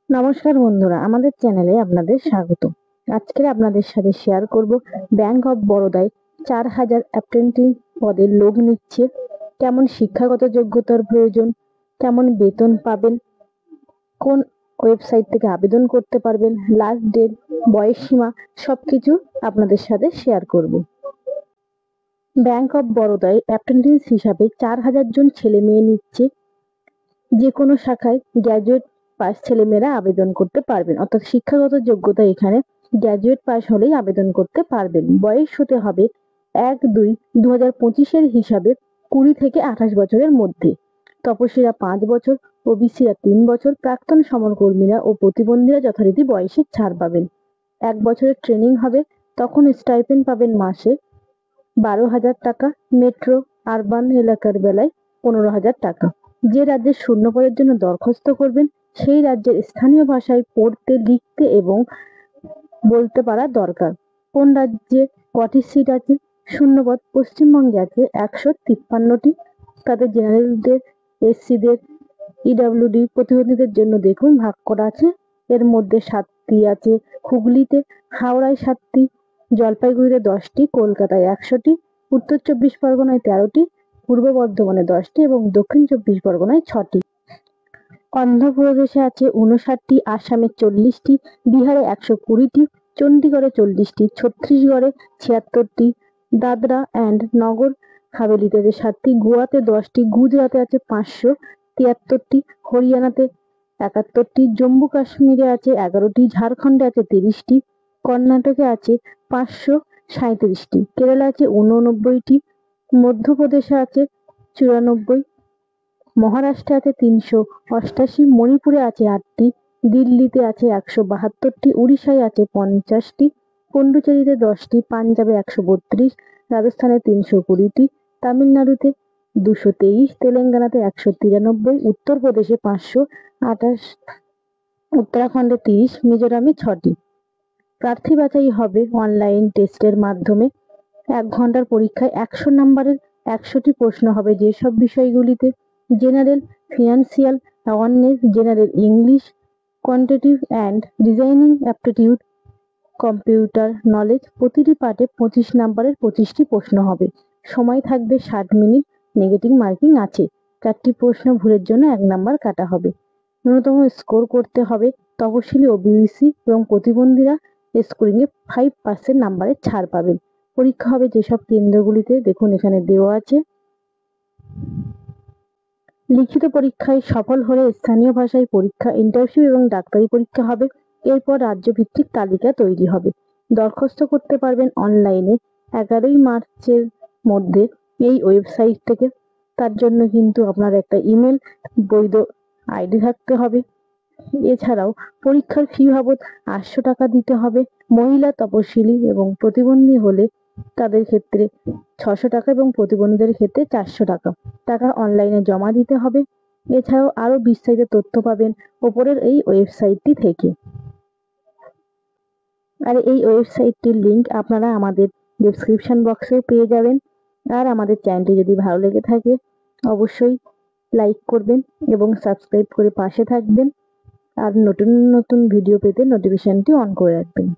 নমস্কার বন্ধুরা, আমাদের চ্যানেলে আপনাদের স্বাগত। আজকে আপনাদের সাথে শেয়ার করব ব্যাংক অফ বরোদায় 4,000 অ্যাপ্রেন্টিস পদে লোক নিচ্ছে। কেমন শিক্ষাগত যোগ্যতার প্রয়োজন, কেমন বেতন পাবেন, কোন ওয়েবসাইট থেকে আবেদন করতে পারবেন, লাস্ট ডেট, বয়স সীমা সবকিছু আপনাদের সাথে শেয়ার করব। ব্যাংক অফ বরোদায় অ্যাপ্রেন্টিস হিসাবে 4,000 জন ছেলে মেয়ে নিচ্ছে। যে কোনো শাখায় গ্র্যাজুয়েট পাস ছেলেমেয়েরা আবেদন করতে পারবেন, অর্থাৎ শিক্ষাগত যোগ্যতা এখানে গ্র্যাজুয়েট পাস হলেই আবেদন করতে পারবেন। বয়স হতে হবে 1-2-2025 হিসাবে 20 থেকে 28 বছরের মধ্যে। তপসীরা 5 বছর, ওবিসিরা 3 বছর, প্রাক্তন সমরকর্মীরা ও প্রতিবন্ধীরা যথারীতি বয়সে ছাড় পাবেন। 1 বছরের ট্রেনিং হবে, তখন স্টাইপেন্ড পাবেন মাসে 12,000 টাকা, মেট্রো আরবান এলাকার বেলায় 15,000 টাকা। যে রাজ্যের শূন্য পদের জন্য দরখাস্ত করবেন সেই রাজ্যের স্থানীয় ভাষায় পড়তে, লিখতে এবং বলতে পারা দরকার। কোন রাজ্যে কটি সিট আছে? শূন্যপদ পশ্চিমবঙ্গে আছে 153টি। তাদের জেনারেলদের, এসসিদের, ইডাব্লিউডি প্রতিবন্ধীদের জন্য দেখুন ভাগ করা আছে। এর মধ্যে 7টি আছে হুগলিতে, হাওড়ায় 7টি, জলপাইগুড়িতে 10টি, কলকাতায় 100টি, উত্তর 24 পরগনায় 13টি, পূর্ব বর্ধমানে 10টি এবং দক্ষিণ 24 পরগনায় 6টি। অন্ধ্রপ্রদেশে আছে 59টি, আসামে 40টি, বিহারে 120টি, চণ্ডীগড়ে 40টি, ছত্তিশগড়ে 76টি, দাদরা অ্যান্ড নগর হাভেলিতে আছে 7টি, গোয়াতে 10টি, গুজরাটে আছে 573টি, হরিয়ানাতে 71টি, জম্মু কাশ্মীরে আছে 11টি, ঝাড়খণ্ডে আছে 30টি, কর্ণাটকে আছে 537টি, কেরালা আছে 89টি, মধ্যপ্রদেশে আছে 94, মহারাষ্ট্রে আছে 388, মণিপুরে আছে 8টি, দিল্লিতে আছে 172টি, উড়িষ্যায় আছে 50টি, পন্ডিচেরিতে 10টি, পাঞ্জাবে 132, রাজস্থানে 320টি, তামিলনাড়ুতে 223, তেলেঙ্গানাতে 193, উত্তরপ্রদেশে 528, উত্তরাখণ্ডে 30, মিজোরামে 6টি। প্রার্থী বাছাই হবে অনলাইন টেস্টের মাধ্যমে। 1 ঘন্টার পরীক্ষায় 100 নম্বরের 100টি প্রশ্ন হবে। যেসব বিষয়গুলিতে general, financial awareness, general English, quantitative and designing aptitude, computer knowledge, প্রতিটি পার্টে 25 নম্বরের 25টি প্রশ্ন হবে। সময় থাকবে 60 মিনিট। নেগেটিভ মার্কিং আছে। 4টি প্রশ্ন ভুলের জন্য 1 নাম্বার কাটা হবে। ন্যূনতম স্কোর করতে হবে। তপশিলি, ওবিসি এবং প্রতিবন্ধীরা স্কোরিংয়ে 5% নাম্বারের ছাড় পাবেন। পরীক্ষা হবে যেসব কেন্দ্রগুলিতে দেখুন এখানে দেওয়া আছে। লিখিত পরীক্ষায় সফল হলে স্থানীয় ভাষায় পরীক্ষা, ইন্টারভিউ এবং ডাক্তারি পরীক্ষা হবে। এরপর রাজ্যভিত্তিক তালিকা তৈরি হবে। দরখাস্ত করতে পারবেন অনলাইনে 11ই মার্চের মধ্যে এই ওয়েবসাইট থেকে। তার জন্য কিন্তু আপনার একটা ইমেল, বৈধ আইডি থাকতে হবে। এছাড়াও পরীক্ষার ফি বাবদ 800 টাকা দিতে হবে। মহিলা, তপশিলি এবং প্রতিবন্ধী হলে তাদের ক্ষেত্রে 600 টাকা এবং প্রতিবন্ধীদের ক্ষেত্রে 400 টাকা অনলাইনে জমা দিতে হবে। এছাড়াও আরো বিস্তারিত তথ্য পাবেন ওপরের এই ওয়েবসাইটটি থেকে। আর এই ওয়েবসাইটটির লিংক আপনারা আমাদের ডেসক্রিপশন বক্সে পেয়ে যাবেন। আর আমাদের চ্যানেলটি যদি ভালো লেগে থাকে অবশ্যই লাইক করবেন এবং সাবস্ক্রাইব করে পাশে থাকবেন। আর নতুন নতুন ভিডিও পেতে নোটিফিকেশনটি অন করে রাখবেন।